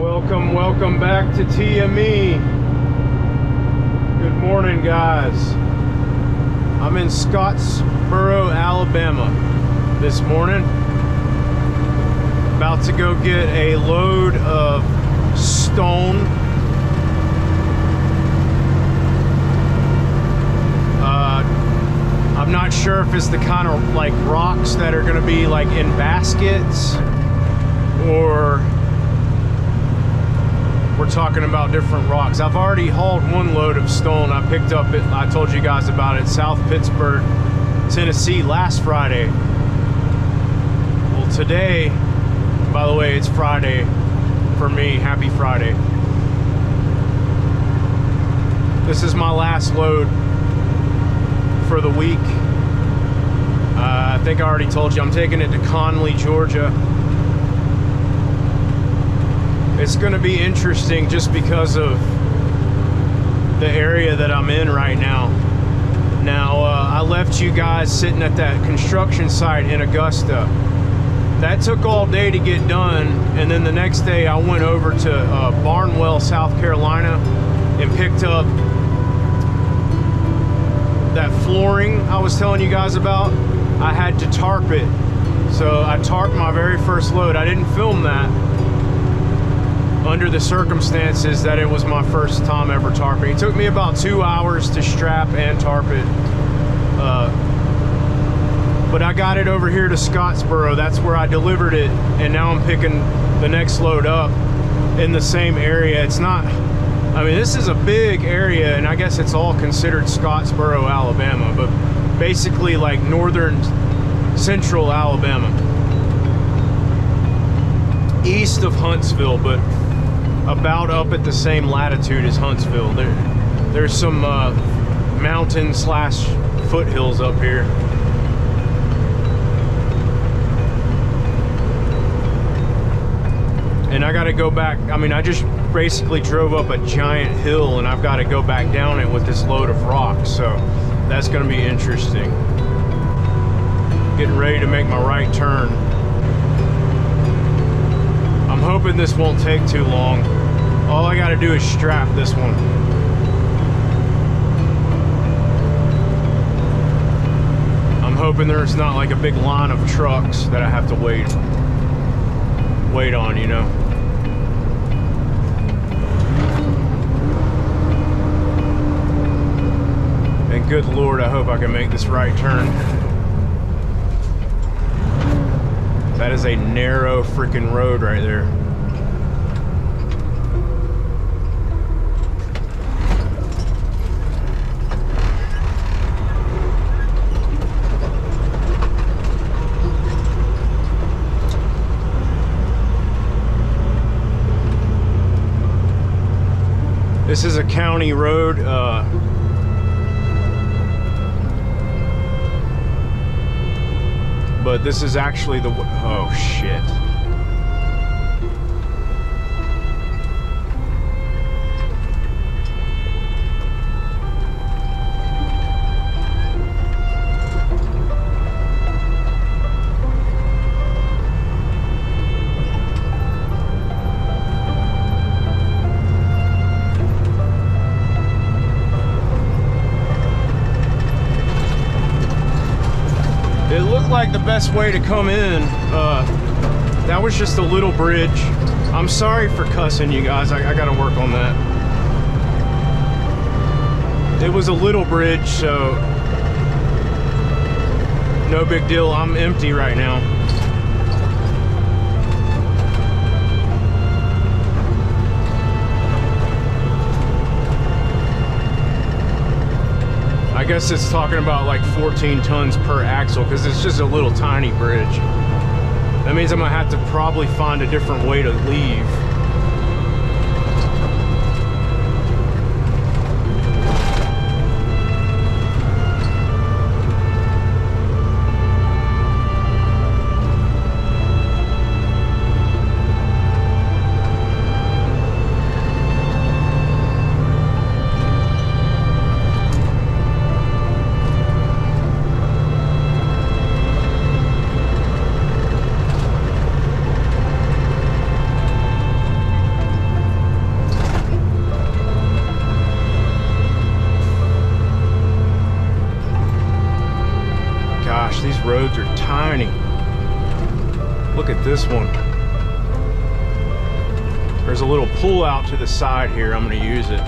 Welcome back to TME. Good morning, guys. I'm in Scottsboro, Alabama this morning. About to go get a load of stone. I'm not sure if it's the kind of like rocks that are going to be like in baskets, or we're talking about different rocks. I've already hauled one load of stone. I picked up it, I told you guys about it, South Pittsburgh, Tennessee last Friday. Well, today, by the way, it's Friday for me. Happy Friday. This is my last load for the week. I think I already told you I'm taking it to Conley, Georgia. It's going to be interesting just because of the area that I'm in right now. Now, I left you guys sitting at that construction site in Augusta. That took all day to get done, and then the next day I went over to Barnwell, South Carolina, and picked up that flooring I was telling you guys about. I had to tarp it. So I tarped my very first load. I didn't film that under the circumstances that it was my first time ever tarping. It took me about 2 hours to strap and tarp it. But I got it over here to Scottsboro. That's where I delivered it. And now I'm picking the next load up in the same area. It's not, I mean, this is a big area, and I guess it's all considered Scottsboro, Alabama, but basically like northern central Alabama, east of Huntsville, but about up at the same latitude as Huntsville. There's some mountain slash foothills up here. And I got to go back. I mean, I just basically drove up a giant hill, and I've got to go back down it with this load of rocks. So that's going to be interesting. Getting ready to make my right turn. I'm hoping this won't take too long. All I got to do is strap this one. I'm hoping there's not like a big line of trucks that I have to wait on, you know. And good Lord, I hope I can make this right turn. That is a narrow freaking road right there. This is a county road. But this is actually the, oh shit. It looked like the best way to come in. That was just a little bridge. I'm sorry for cussing you guys. I gotta work on that. It was a little bridge, so no big deal. I'm empty right now. I guess it's talking about like 14 tons per axle because it's just a little tiny bridge. That means I'm gonna have to probably find a different way to leave. look at this one. There's a little pull out to the side here. I'm going to use it.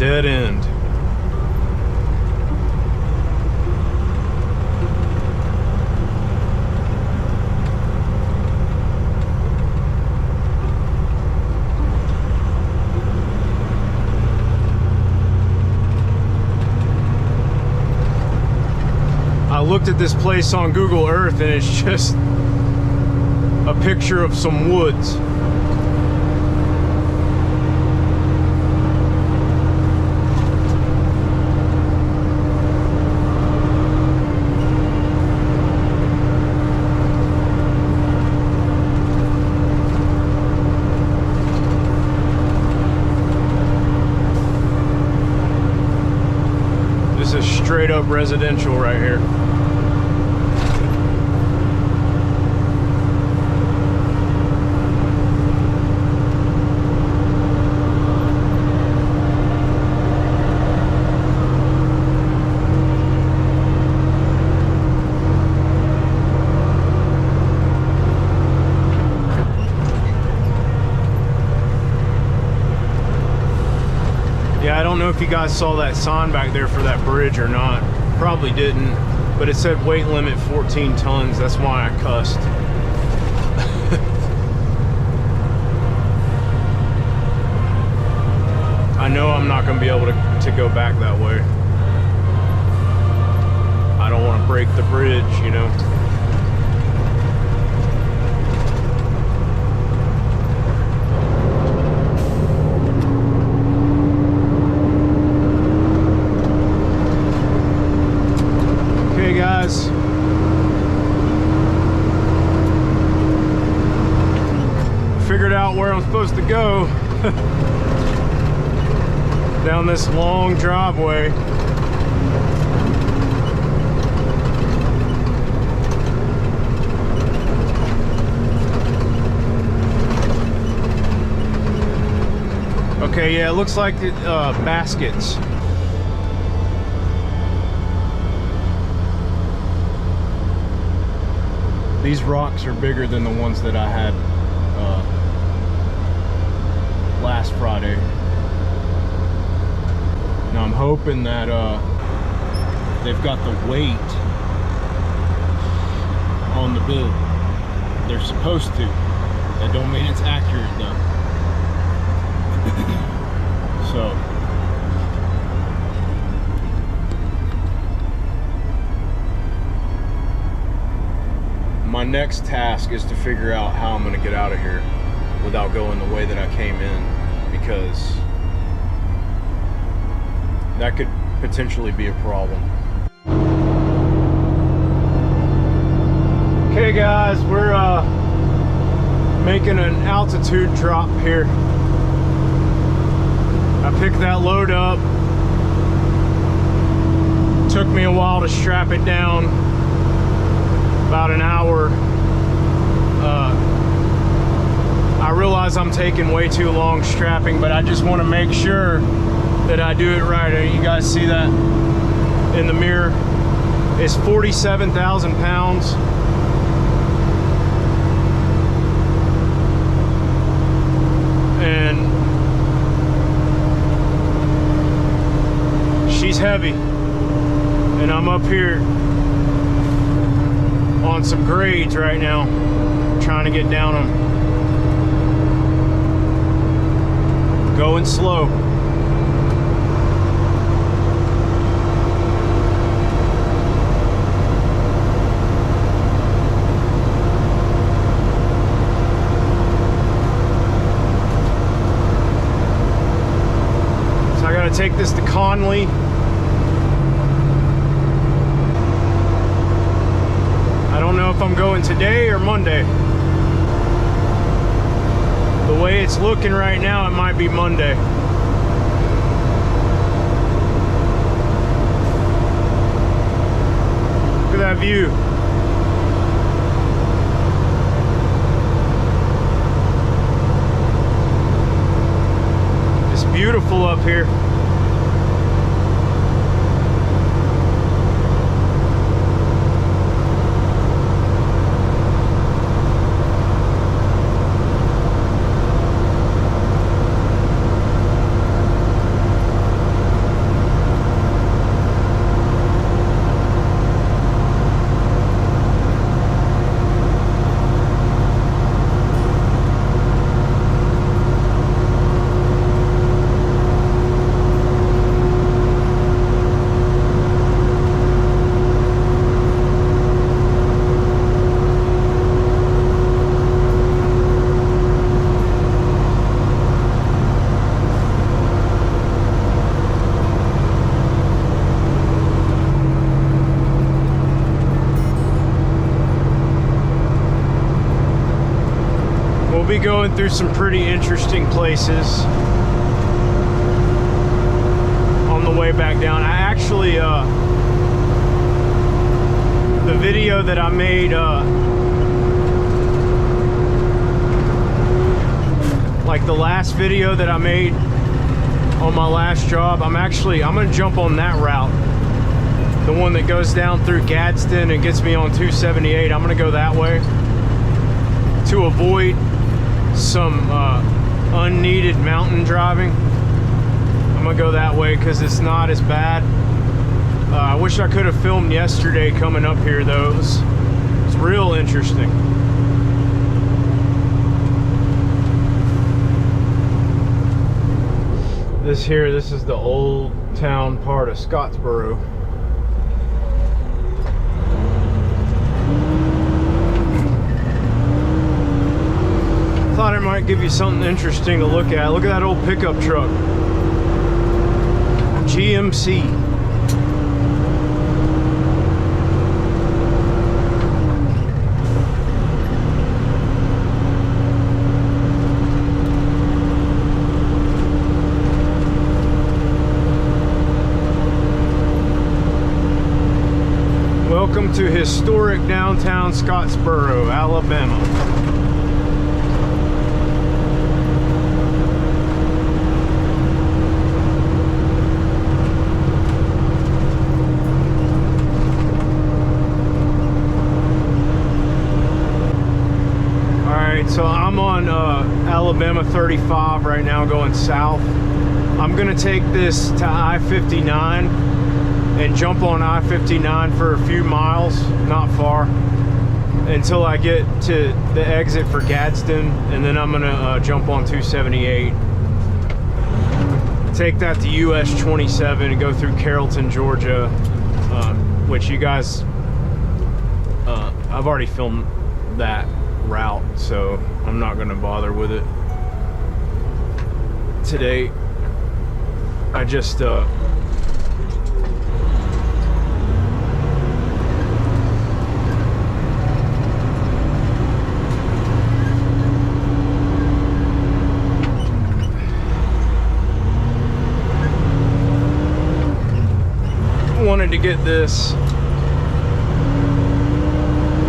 Dead end. I looked at this place on Google Earth and it's just a picture of some woods. This is straight up residential right here. Yeah, I don't know if you guys saw that sign back there for that bridge or not. Probably didn't, but it said weight limit 14 tons. That's why I cussed. I know I'm not going to be able to go back that way. I don't want to break the bridge, you know. Guys, figured out where I'm supposed to go. Down this long driveway. Okay, yeah, it looks like baskets. These rocks are bigger than the ones that I had last Friday. Now I'm hoping that they've got the weight on the bill. They're supposed to. That don't mean it's accurate though. So my next task is to figure out how I'm going to get out of here without going the way that I came in, because that could potentially be a problem. Okay guys, we're making an altitude drop here. I picked that load up. Took me a while to strap it down. About an hour. I realize I'm taking way too long strapping, but I just want to make sure that I do it right. You guys see that in the mirror? It's 47,000 pounds. And she's heavy. And I'm up here on some grades right now, trying to get down them. Going slow. So I gotta take this to Conley. I don't know if I'm going today or Monday. The way it's looking right now, it might be Monday. Look at that view. beautiful up here. Be going through some pretty interesting places on the way back down. I actually the video that I made like the last video that I made on my last job, I'm gonna jump on that route, the one that goes down through Gadsden and gets me on 278. I'm gonna go that way to avoid some unneeded mountain driving. I'm gonna go that way because it's not as bad. I wish I could have filmed yesterday coming up here though. It's real interesting. This is the old town part of Scottsboro. Thought it might give you something interesting to look at. Look at that old pickup truck. GMC. Welcome to historic downtown Scottsboro, Alabama. So I'm on Alabama 35 right now going south. I'm gonna take this to I-59 and jump on I-59 for a few miles, not far, until I get to the exit for Gadsden, and then I'm gonna jump on 278. Take that to US 27 and go through Carrollton, Georgia, which you guys, I've already filmed that route, so I'm not gonna bother with it today. I just wanted to get this.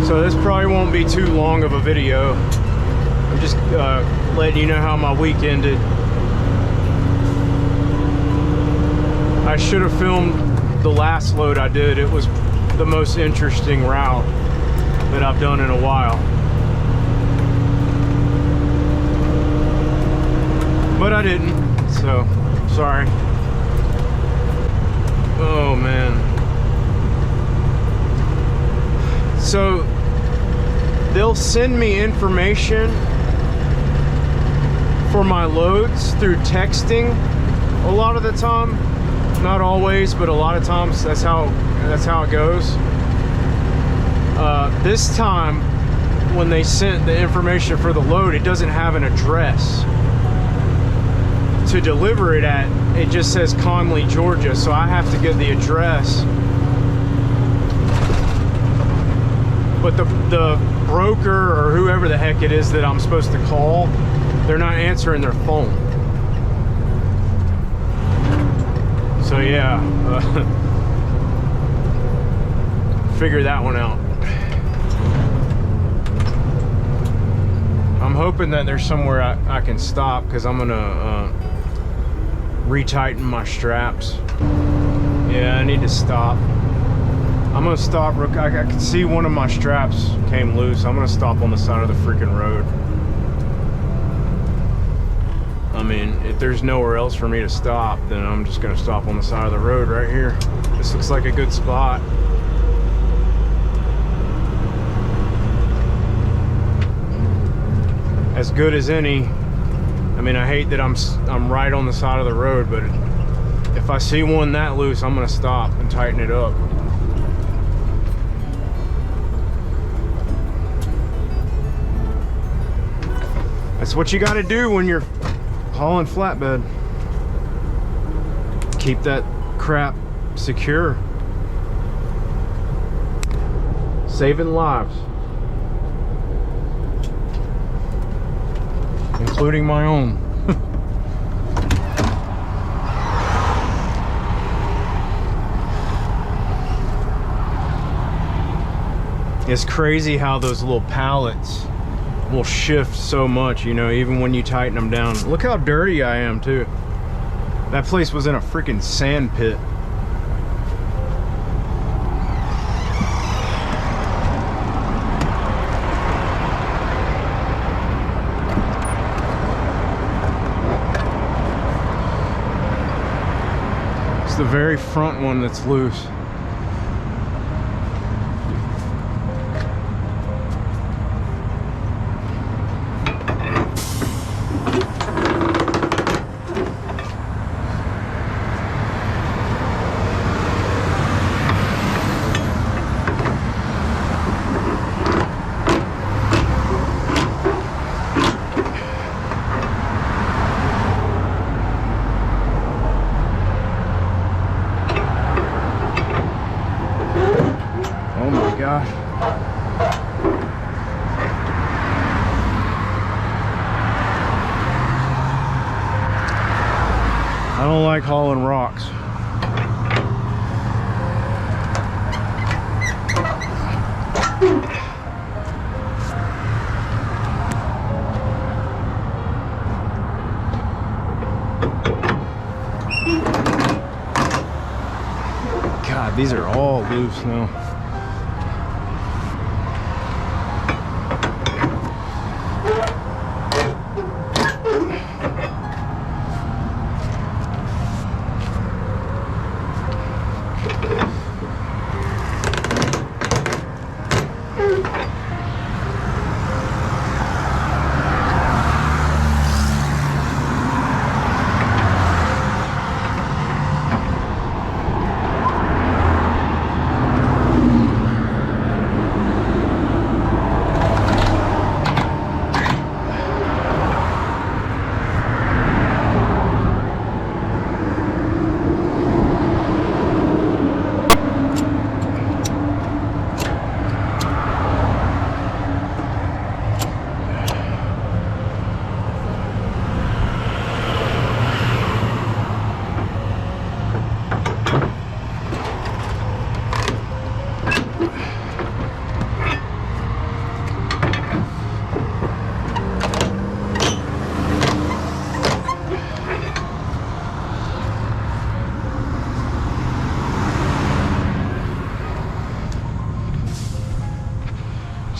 So this probably won't be too long of a video. I'm just letting you know how my week ended. I should have filmed the last load I did. It was the most interesting route that I've done in a while. But I didn't, so sorry. Oh man. So they'll send me information for my loads through texting a lot of the time. Not always, but a lot of times that's how it goes. This time when they sent the information for the load, it doesn't have an address to deliver it at. It just says Conley, Georgia, so I have to get the address. But the broker or whoever the heck it is that I'm supposed to call, they're not answering their phone. So yeah, figure that one out. I'm hoping that there's somewhere I can stop, because I'm gonna retighten my straps. Yeah, I need to stop. I'm gonna stop. I can see one of my straps came loose. I'm gonna stop on the side of the freaking road. I mean, if there's nowhere else for me to stop, then I'm just gonna stop on the side of the road right here. This looks like a good spot. As good as any. I mean, I hate that I'm right on the side of the road, but if I see one that loose, I'm gonna stop and tighten it up. That's what you gotta do when you're hauling flatbed. Keep that crap secure. Saving lives. Including my own. It's crazy how those little pallets will shift so much, you know, even when you tighten them down. Look how dirty I am too. That place was in a freaking sand pit. It's the very front one that's loose. I don't like hauling rocks. God, these are all loose now.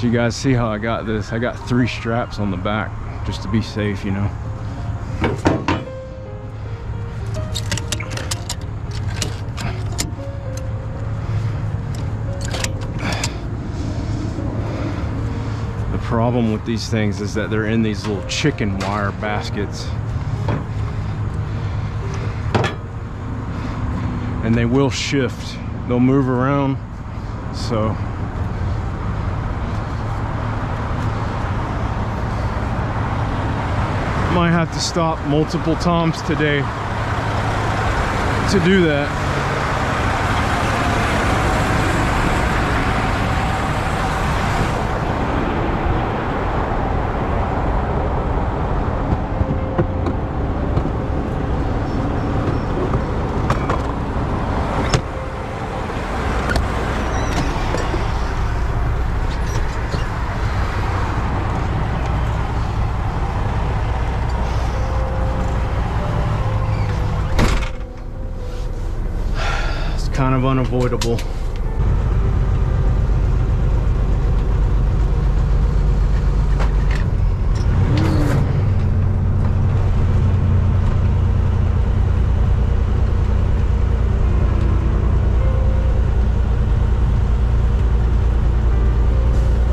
So you guys see how I got this? I got 3 straps on the back just to be safe, you know. The problem with these things is that they're in these little chicken wire baskets. And they will shift. They'll move around. So might have to stop multiple times today to do that. kind of unavoidable.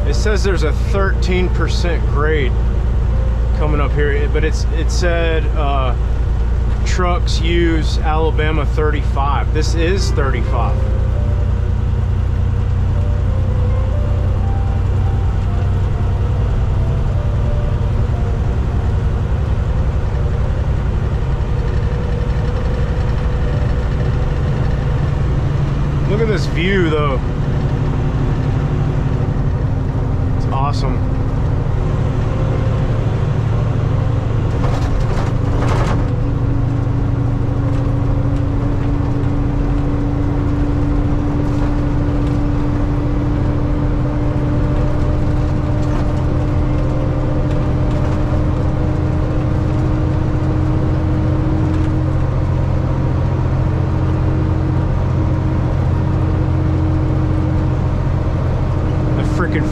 It says there's a 13% grade coming up here, but it said trucks use Alabama 35. This is 35. Look at this view though. It's awesome.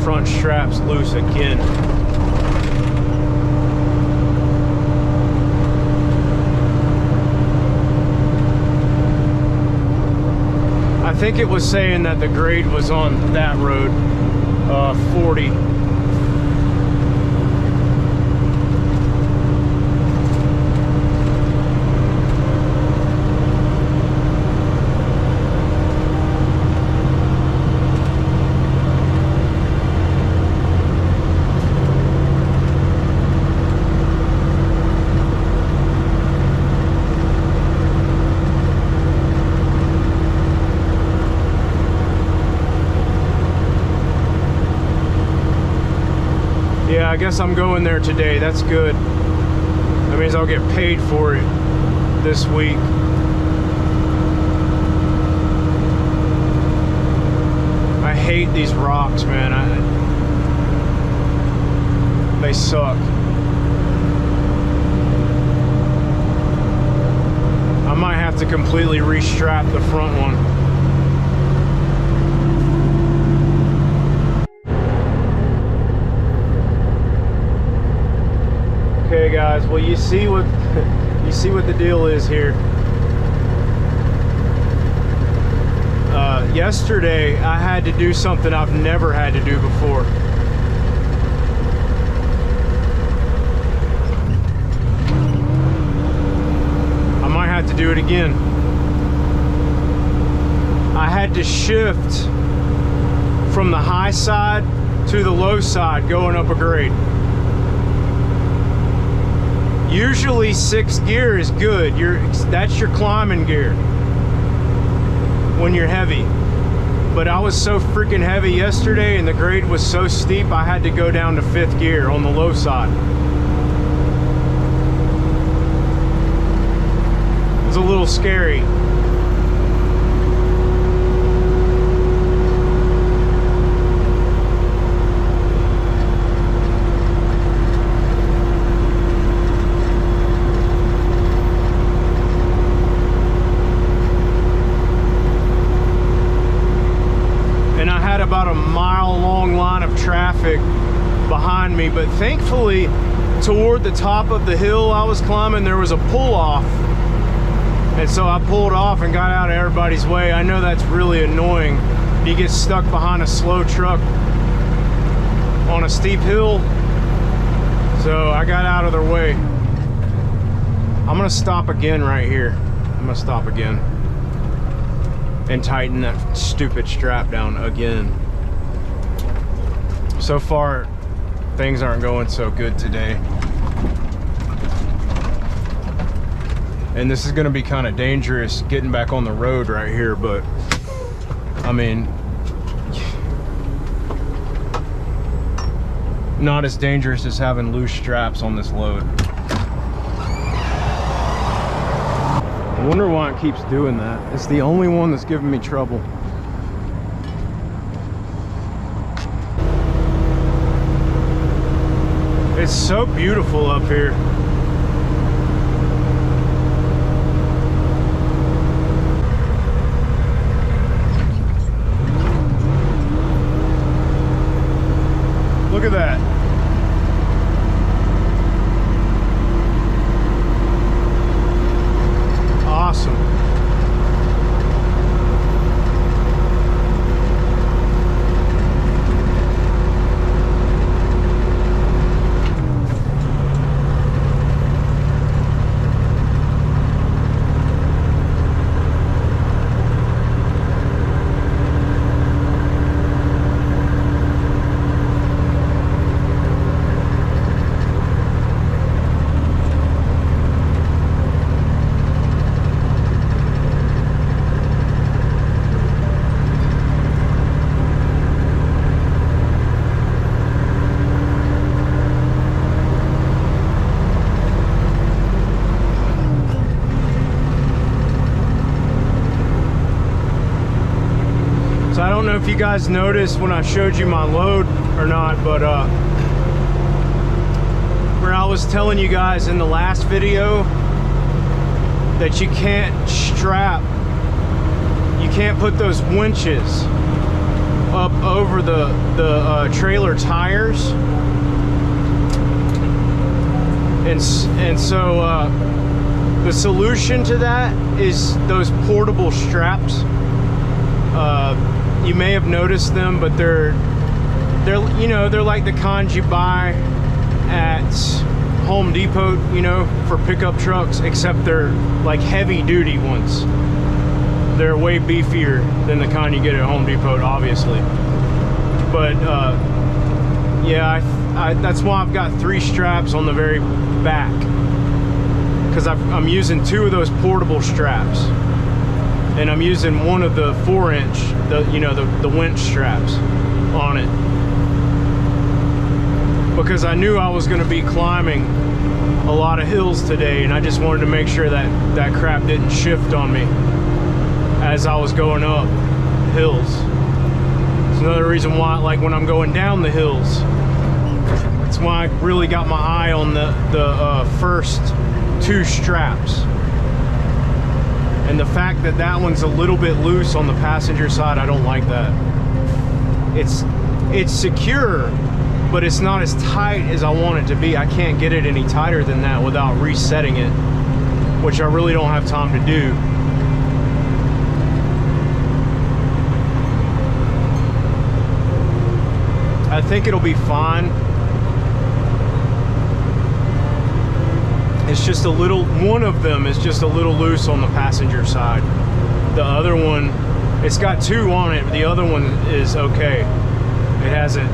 Front straps loose again. I think it was saying that the grade was on that road, 40. Yeah, I guess I'm going there today. That's good. That means I'll get paid for it this week. I hate these rocks, man. They suck. I might have to completely restrap the front one. Okay guys, well you see what the deal is here. Yesterday I had to do something I've never had to do before. I might have to do it again. I had to shift from the high side to the low side going up a grade. Usually 6th gear is good. That's your climbing gear when you're heavy. But I was so freaking heavy yesterday and the grade was so steep I had to go down to 5th gear on the low side. It was a little scary. About a mile-long line of traffic behind me, but thankfully toward the top of the hill I was climbing there was a pull-off, and so I pulled off and got out of everybody's way. I know that's really annoying. You get stuck behind a slow truck on a steep hill, so I got out of their way. I'm gonna stop again right here. I'm gonna stop again and tighten that stupid strap down again. So far, things aren't going so good today. And this is gonna be kind of dangerous getting back on the road right here, but I mean, not as dangerous as having loose straps on this load. I wonder why it keeps doing that. It's the only one that's giving me trouble. It's so beautiful up here. know if you guys noticed when I showed you my load or not, but where I was telling you guys in the last video that you can't put those winches up over the trailer tires, and so the solution to that is those portable straps. You may have noticed them, but they're you know, they're like the kinds you buy at Home Depot, you know, for pickup trucks, except they're like heavy duty ones. They're way beefier than the kind you get at Home Depot, obviously. But yeah, that's why I've got 3 straps on the very back, because I'm using 2 of those portable straps, and I'm using one of the 4-inch, the winch straps on it, because I knew I was going to be climbing a lot of hills today, and I just wanted to make sure that crap didn't shift on me as I was going up hills. It's another reason why, like when I'm going down the hills, that's why I really got my eye on the first 2 straps. And the fact that that one's a little bit loose on the passenger side, I don't like that. It's secure, but it's not as tight as I want it to be. I can't get it any tighter than that without resetting it, which I really don't have time to do. I think it'll be fine. It's just a little, one of them is just a little loose on the passenger side. The other one, it's got 2 on it, but the other one is okay. It hasn't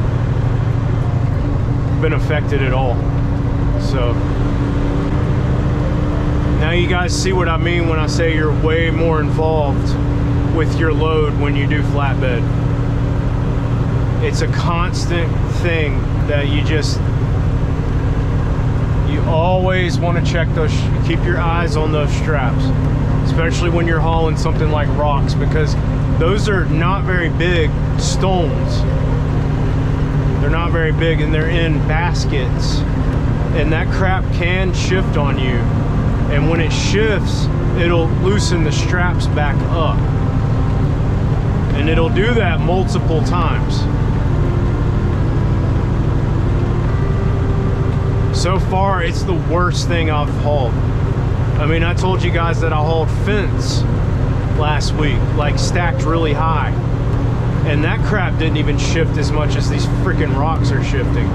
been affected at all. So now you guys see what I mean when I say you're way more involved with your load when you do flatbed. It's a constant thing that you always want to check those, keep your eyes on those straps, especially when you're hauling something like rocks, because those are not very big stones. They're not very big, and they're in baskets, and that crap can shift on you, and when it shifts, it'll loosen the straps back up, and it'll do that multiple times. So far, it's the worst thing I've hauled. I mean, I told you guys that I hauled fence last week, like stacked really high, and that crap didn't even shift as much as these freaking rocks are shifting.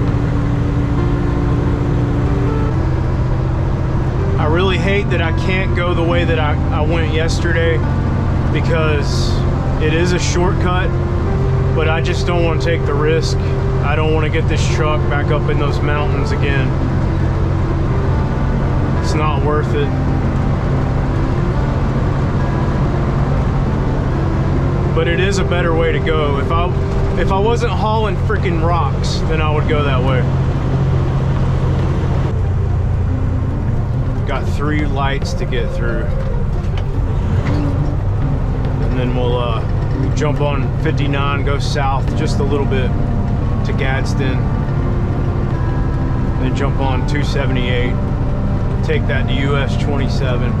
I really hate that I can't go the way that I went yesterday, because it is a shortcut, but I just don't want to take the risk. I don't want to get this truck back up in those mountains again. It's not worth it. But it is a better way to go. If I wasn't hauling freaking rocks, then I would go that way. Got 3 lights to get through, and then we'll jump on 59, go south just a little bit to Gadsden, then jump on 278, take that to US 27,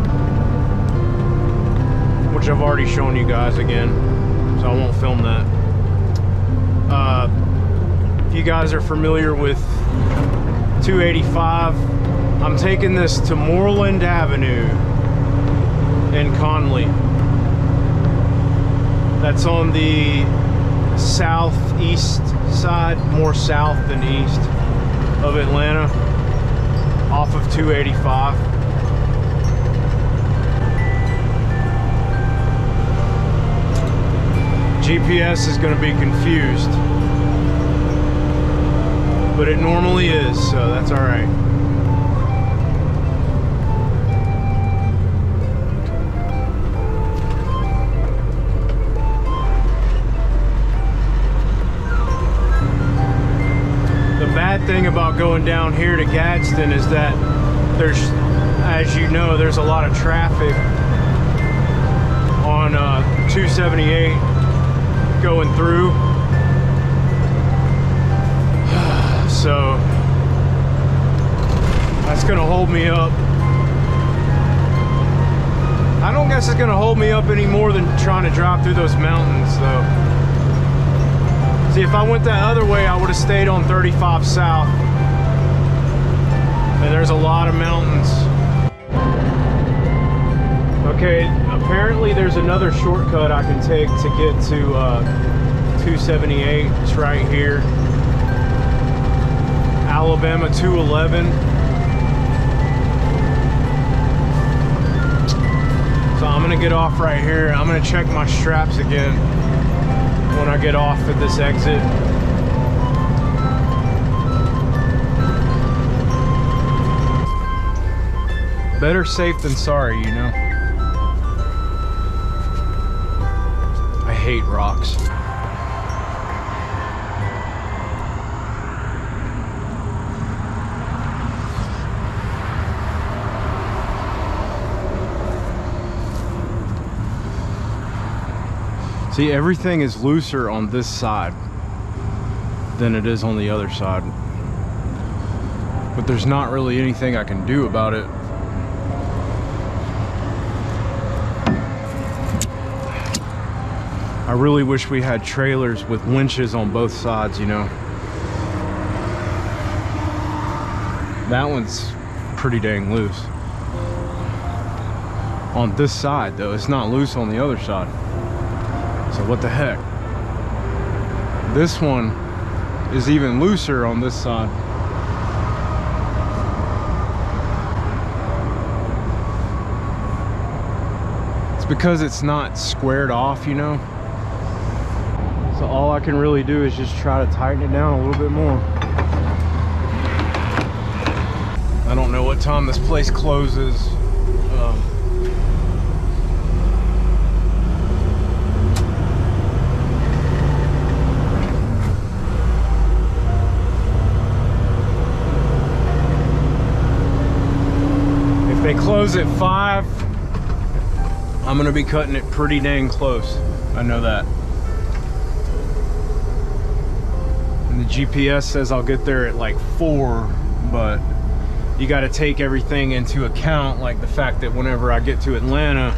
which I've already shown you guys again, so I won't film that. If you guys are familiar with 285, I'm taking this to Moreland Avenue in Conley. That's on the southeast side, more south than east of Atlanta, off of 285. GPS is going to be confused, but it normally is, so that's all right. Thing about going down here to Gadsden is that there's, as you know, there's a lot of traffic on 278 going through. So that's gonna hold me up. I don't guess it's gonna hold me up any more than trying to drive through those mountains though. See, if I went that other way, I would have stayed on 35 South. And there's a lot of mountains. Okay, apparently there's another shortcut I can take to get to 278. It's right here. Alabama 211. So I'm gonna get off right here. I'm gonna check my straps again when I get off at this exit. Better safe than sorry, you know. I hate rocks. See, everything is looser on this side than it is on the other side. But there's not really anything I can do about it. I really wish we had trailers with winches on both sides, you know. That one's pretty dang loose. On this side though, it's not loose on the other side. So what the heck? This one is even looser on this side. It's because it's not squared off, you know. So all I can really do is just try to tighten it down a little bit more. I don't know what time this place closes. If they close at 5, I'm gonna be cutting it pretty dang close. I know that. And the GPS says I'll get there at like 4, but you got to take everything into account, like the fact that whenever I get to Atlanta,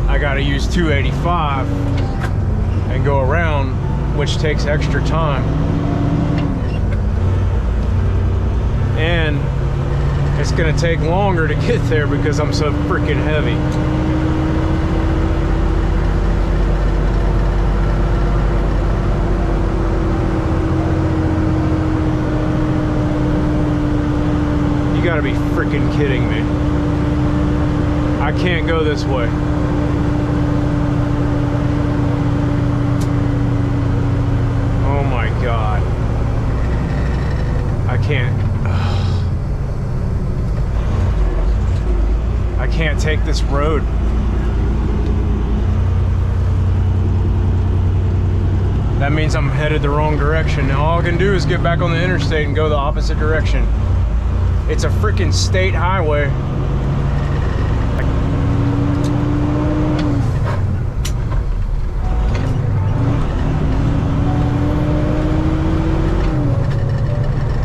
I got to use 285 and go around, which takes extra time. And it's going to take longer to get there because I'm so freaking heavy. You gotta be freaking kidding me. I can't go this way. Oh my God. I can't. I can't take this road. That means I'm headed the wrong direction. Now all I can do is get back on the interstate and go the opposite direction. It's a freaking state highway.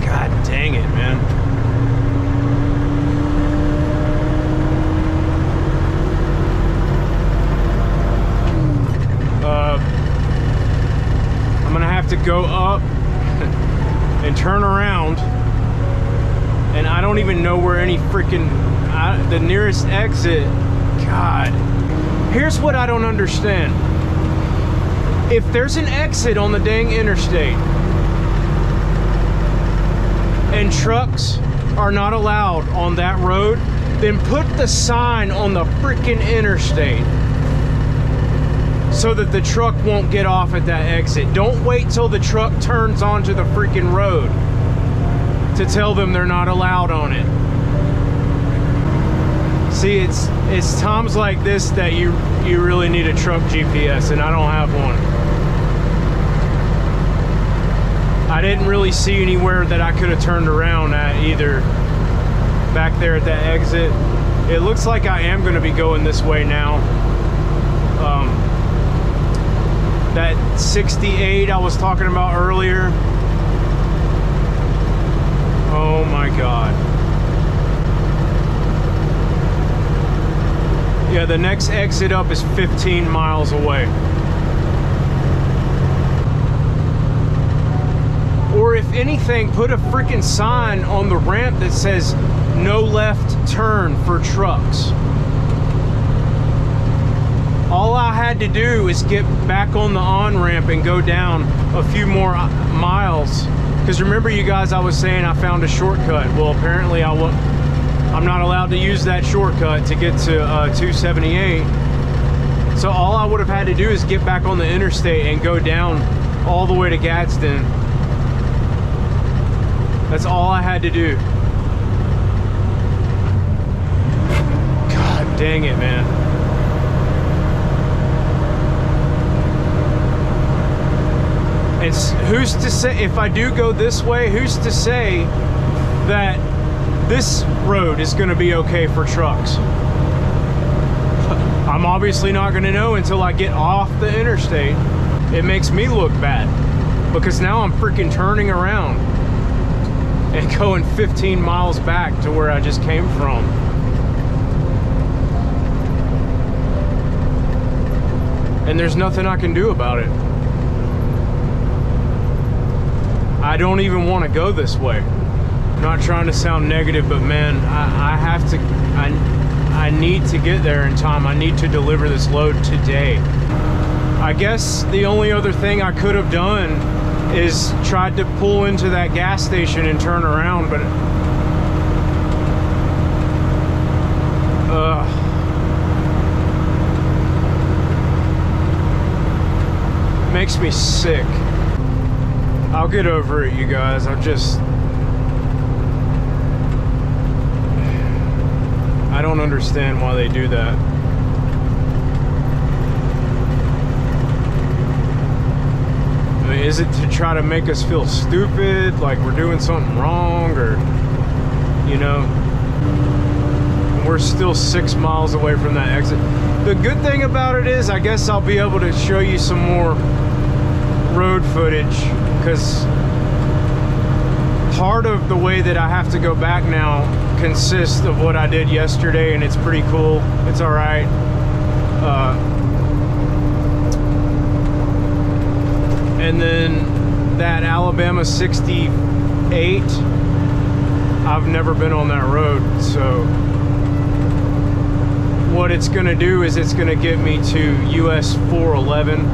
God dang it, man. I'm gonna have to go up and turn around. And I don't even know where any freaking, the nearest exit. God, here's what I don't understand. If there's an exit on the dang interstate and trucks are not allowed on that road, then put the sign on the freaking interstate so that the truck won't get off at that exit. Don't wait till the truck turns onto the freaking road to tell them they're not allowed on it. See, it's times like this that you really need a truck GPS, and I don't have one. I didn't really see anywhere that I could have turned around at either. Back there at that exit. It looks like I am going to be going this way now. that 68 I was talking about earlier. Oh my God. Yeah, the next exit up is 15 miles away. Or if anything, put a freaking sign on the ramp that says no left turn for trucks. All I had to do is get back on the on-ramp and go down a few more miles. Because remember, you guys, I was saying I found a shortcut. Well, apparently I'm not allowed to use that shortcut to get to 278. So all I would have had to do is get back on the interstate and go down all the way to Gadsden. That's all I had to do. God dang it, man. And who's to say, if I do go this way, who's to say that this road is going to be okay for trucks? I'm obviously not going to know until I get off the interstate. It makes me look bad because now I'm freaking turning around and going 15 miles back to where I just came from. And there's nothing I can do about it. I don't even want to go this way. I'm not trying to sound negative, but man, I have to, I need to get there in time. I need to deliver this load today. I guess the only other thing I could have done is tried to pull into that gas station and turn around, but makes me sick. I'll get over it, you guys. I don't understand why they do that. I mean, is it to try to make us feel stupid, like we're doing something wrong, or, you know, we're still 6 miles away from that exit. The good thing about it is, I guess I'll be able to show you some more road footage, because part of the way that I have to go back now consists of what I did yesterday, and it's pretty cool. It's all right. And then that Alabama 68, I've never been on that road, so what it's gonna do is it's gonna get me to US 411.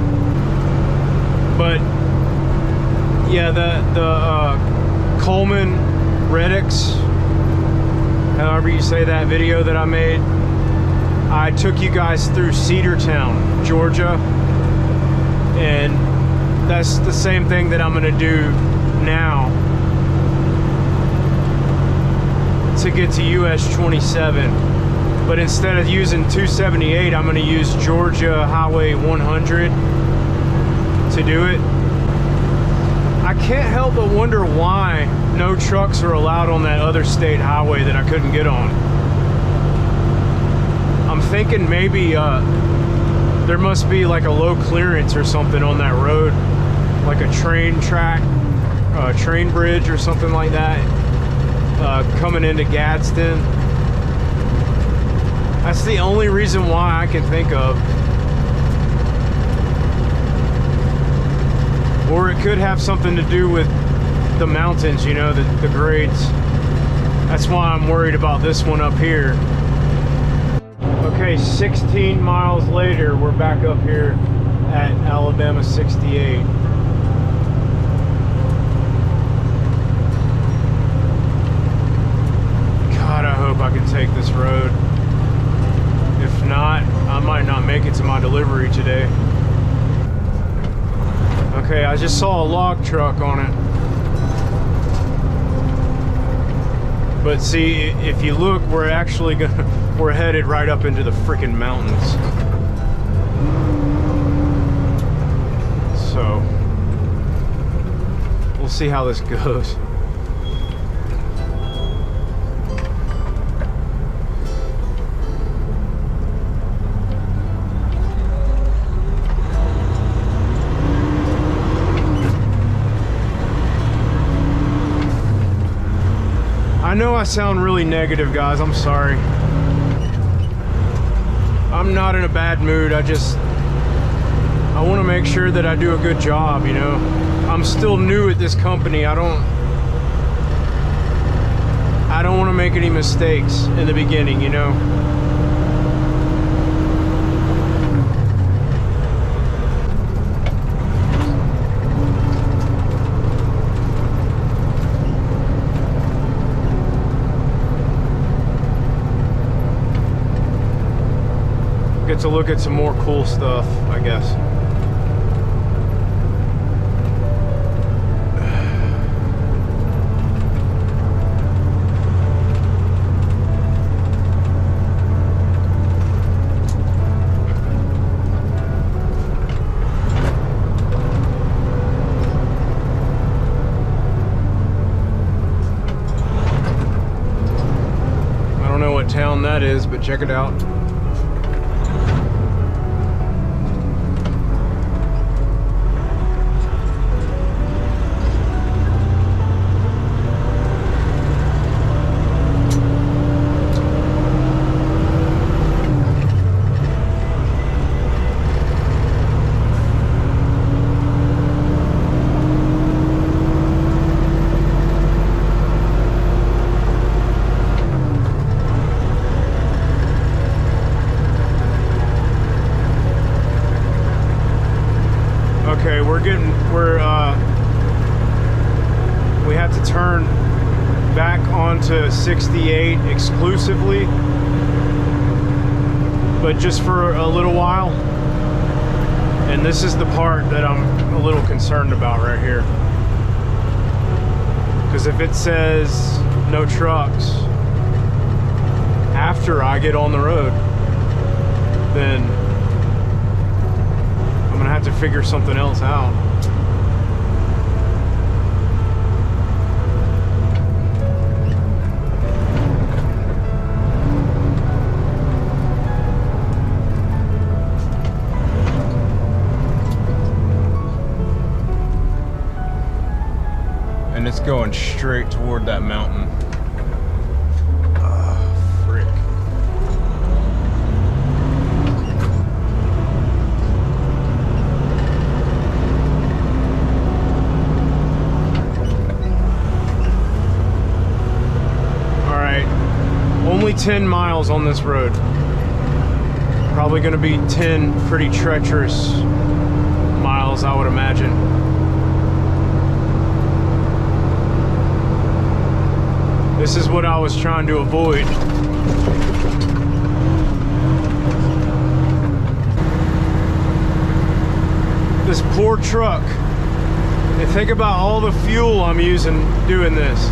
But yeah, the Coleman Reddix, however you say that video that I made, I took you guys through Cedartown, Georgia, and that's the same thing that I'm gonna do now to get to US 27. But instead of using 278, I'm gonna use Georgia Highway 100 to do it. I can't help but wonder why no trucks are allowed on that other state highway that I couldn't get on. I'm thinking maybe there must be like a low clearance or something on that road, like a train track, train bridge or something like that, coming into Gadsden. That's the only reason why I can think of. Or it could have something to do with the mountains, you know, the grades. That's why I'm worried about this one up here. Okay, 16 miles later, we're back up here at Alabama 68. God, I hope I can take this road. If not, I might not make it to my delivery today. Okay, I just saw a log truck on it. But see, if you look, we're actually we're headed right up into the freaking mountains. So, we'll see how this goes. know I sound really negative, guys. I'm sorry. I'm not in a bad mood. I want to make sure that I do a good job, you know. I'm still new at this company. I don't want to make any mistakes in the beginning, you know. Get to look at some more cool stuff, I guess. I don't know what town that is, but check it out. Okay, we have to turn back onto 68 exclusively, but just for a little while. And this is the part that I'm a little concerned about right here. Because if it says no trucks after I get on the road, then I'm gonna have to figure something else out. And it's going straight toward that mountain. Frick. Only 10 miles on this road. Probably going to be 10 pretty treacherous miles, I would imagine. This is what I was trying to avoid. This poor truck. And think about all the fuel I'm using doing this.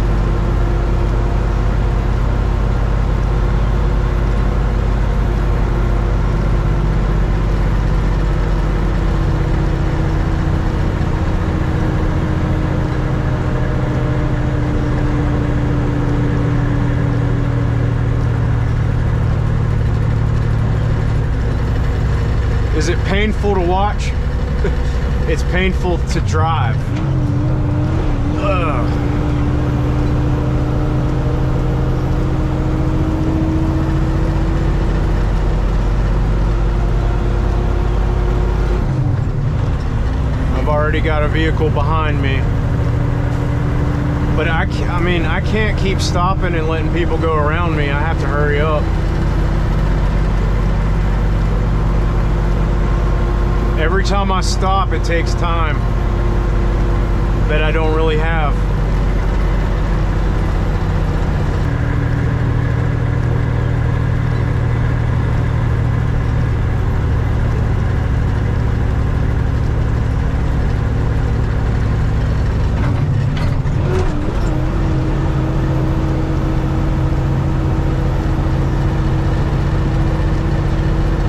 Is it painful to watch? It's painful to drive. Ugh. I've already got a vehicle behind me. But I can't keep stopping and letting people go around me. I have to hurry up. Every time I stop, it takes time that I don't really have.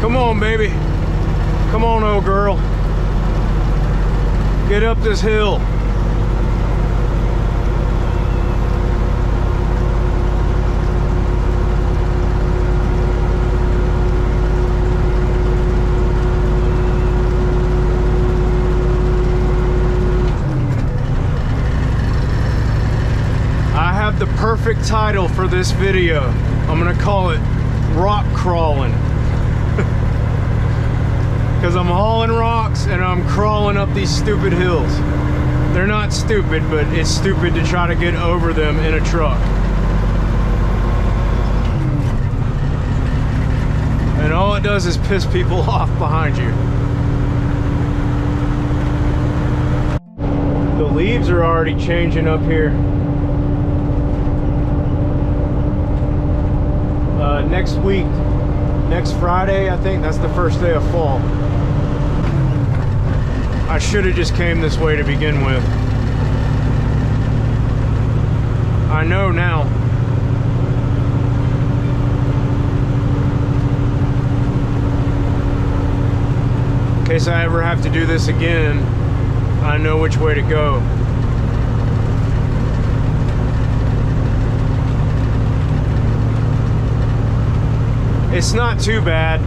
Come on, baby. Come on, old girl. Get up this hill. I have the perfect title for this video. I'm gonna call it Rock Crawling. Because I'm hauling rocks and I'm crawling up these stupid hills. They're not stupid, but it's stupid to try to get over them in a truck. And all it does is piss people off behind you. The leaves are already changing up here. Next week, next Friday, I think that's the first day of fall. I should have just came this way to begin with. I know now. In case I ever have to do this again, I know which way to go. It's not too bad,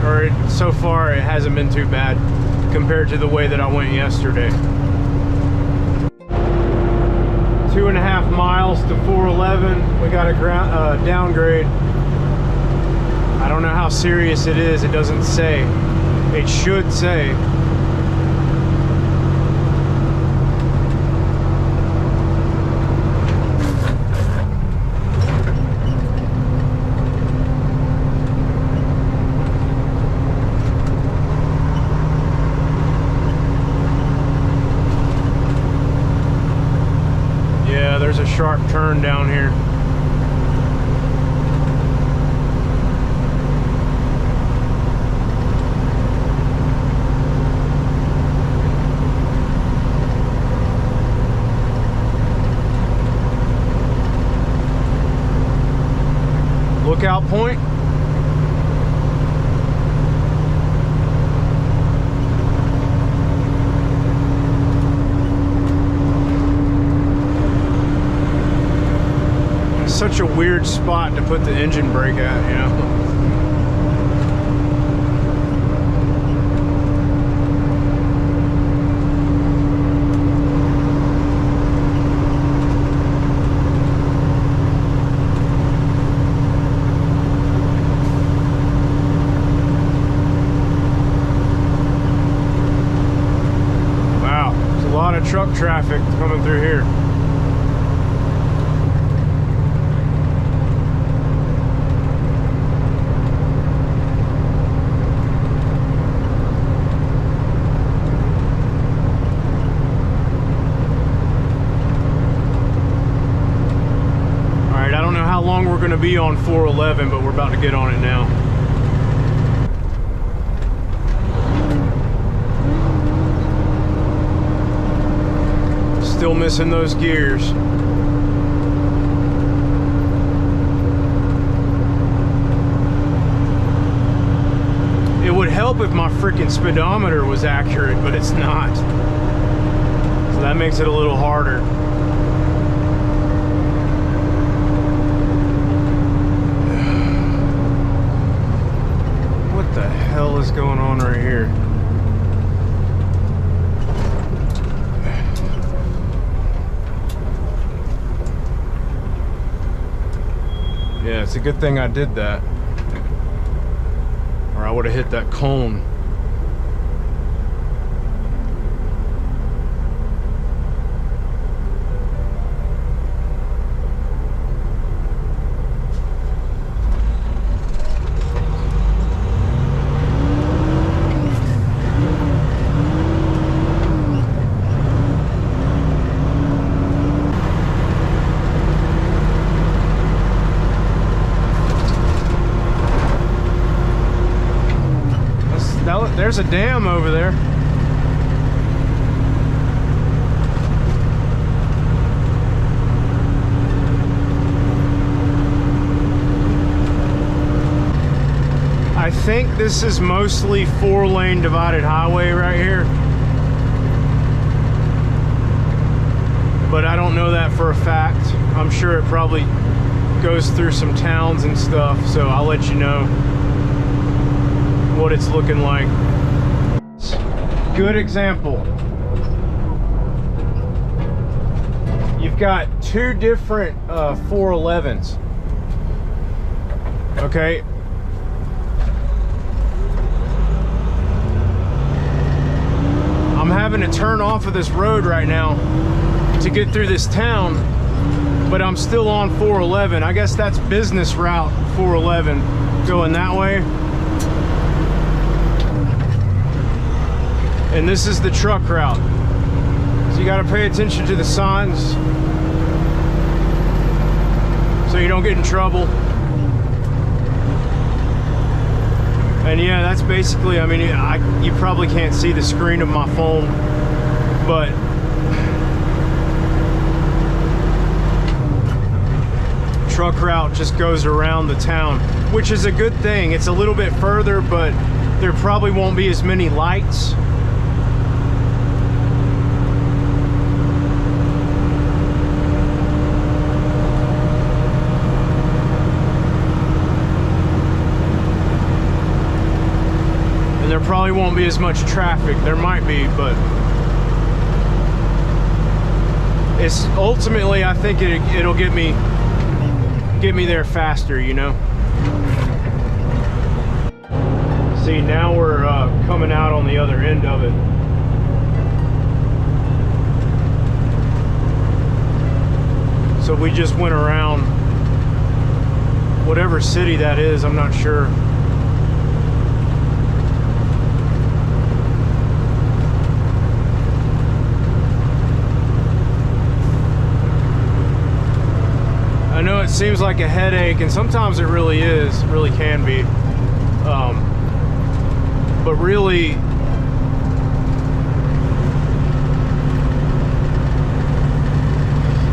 or so far it hasn't been too bad compared to the way that I went yesterday. 2.5 miles to 411. We got a downgrade. I don't know how serious it is. It doesn't say. It should say. There's a sharp turn down here. Lookout point. Such a weird spot to put the engine brake at, you know. Wow, there's a lot of truck traffic coming through here. How long we're going to be on 411, but we're about to get on it now. Still missing those gears. It would help if my freaking speedometer was accurate, but it's not. So that makes it a little harder. What the hell is going on right here? Yeah, it's a good thing I did that, or I would have hit that cone. There's a dam over there. I think this is mostly 4-lane divided highway right here, but I don't know that for a fact. I'm sure it probably goes through some towns and stuff, so I'll let you know what it's looking like. Good example. you've got two different 411s. Okay. I'm having to turn off of this road right now to get through this town, but I'm still on 411. I guess that's business route 411 going that way. And this is the truck route. So you got to pay attention to the signs so you don't get in trouble. And yeah, that's basically, I mean, you probably can't see the screen of my phone, but truck route just goes around the town, which is a good thing. It's a little bit further, but there probably won't be as many lights. There probably won't be as much traffic. There might be, but it's ultimately, I think it'll get me there faster, you know. See, now we're coming out on the other end of it. So we just went around whatever city that is, I'm not sure. I know it seems like a headache, and sometimes it really is, really can be. But really,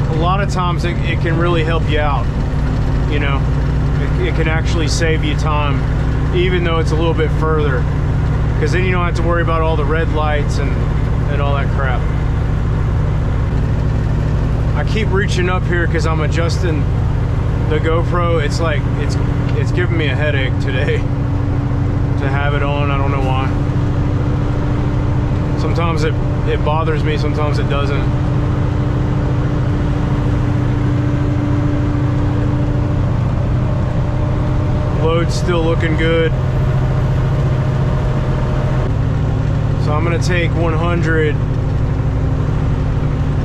a lot of times it can really help you out, you know. It can actually save you time, even though it's a little bit further, because then you don't have to worry about all the red lights and all that crap. I keep reaching up here because I'm adjusting the GoPro. It's like it's giving me a headache today to have it on. I don't know why. Sometimes it bothers me, sometimes it doesn't. Load's still looking good. So I'm gonna take 100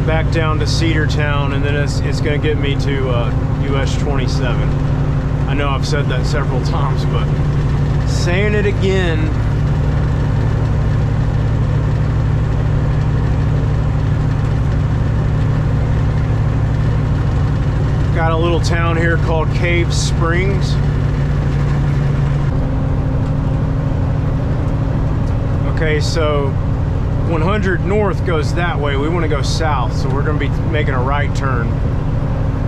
back down to Cedartown, and then it's going to get me to US 27. I know I've said that several times, but saying it again. Got a little town here called Cave Springs. Okay, so 100 north goes that way. We want to go south, so we're going to be making a right turn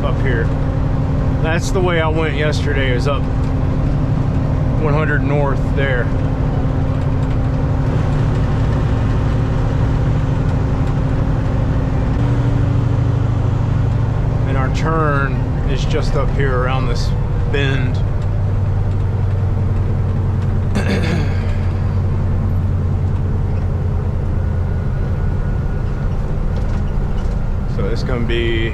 up here. That's the way I went yesterday, is up 100 north there. And our turn is just up here around this bend. So it's going to be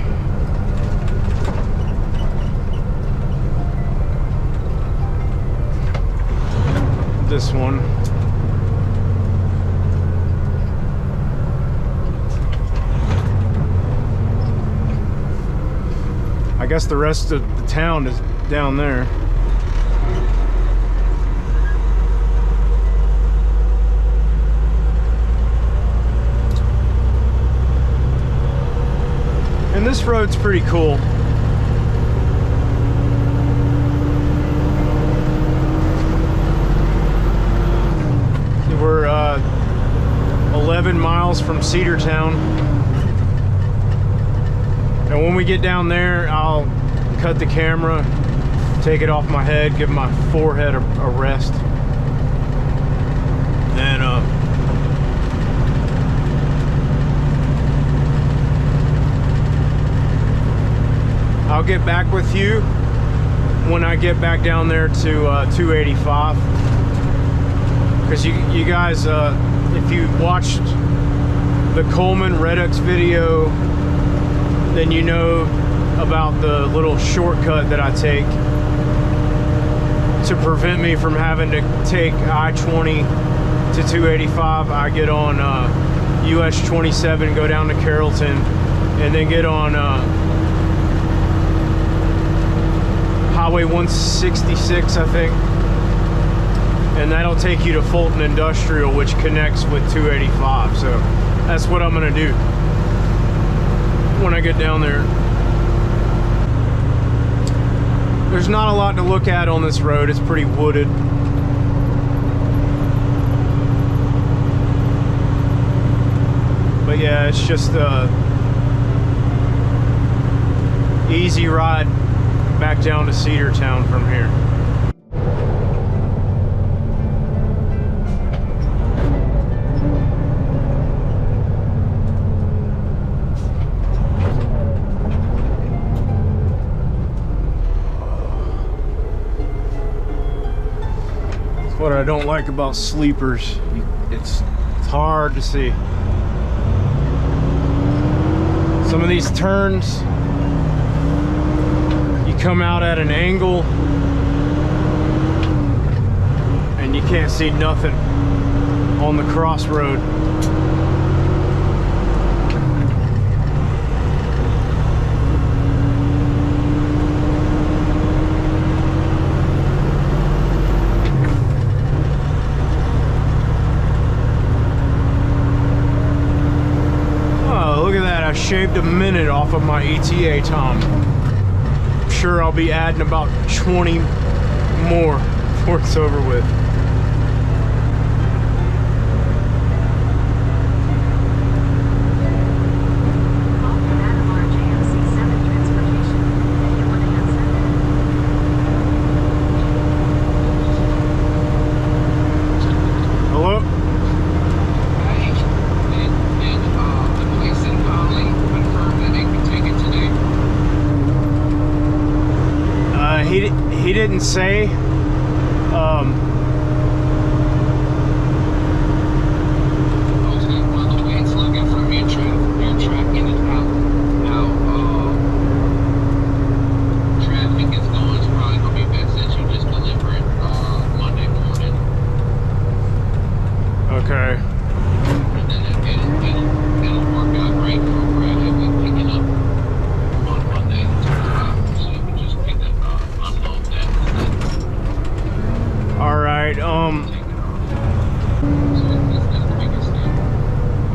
this one. I guess the rest of the town is down there. And this road's pretty cool. We're 11 miles from Cedartown. And when we get down there, I'll cut the camera, take it off my head, give my forehead a rest. Then I'll get back with you when I get back down there to 285. Because you guys, if you watched the Coleman Redux video then you know about the little shortcut that I take to prevent me from having to take I-20 to 285. I get on US 27, go down to Carrollton, and then get on Highway 166, I think, and that'll take you to Fulton Industrial, which connects with 285. So that's what I'm gonna do when I get down there. There's not a lot to look at on this road. It's pretty wooded. But yeah, it's just a easy ride back down to Cedartown from here. What I don't like about sleepers, it's hard to see. Some of these turns, you come out at an angle and you can't see nothing on the crossroad. I shaved a minute off of my ETA time. I'm sure I'll be adding about 20 more before it's over with. He didn't say. Well, the way it's looking from your tracking and how traffic is going, it's probably gonna be best that you just deliver it Monday morning. Okay. And then it'll work out great for Brad if we pick it up on Monday. So you can just pick up, unload that. All right.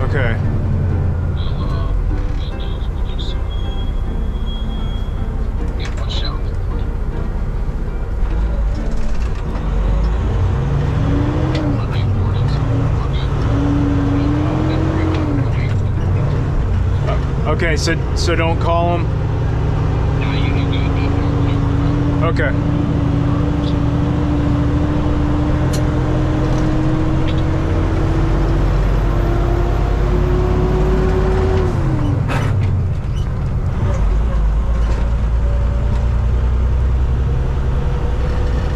Okay. Okay, so don't call him. Okay.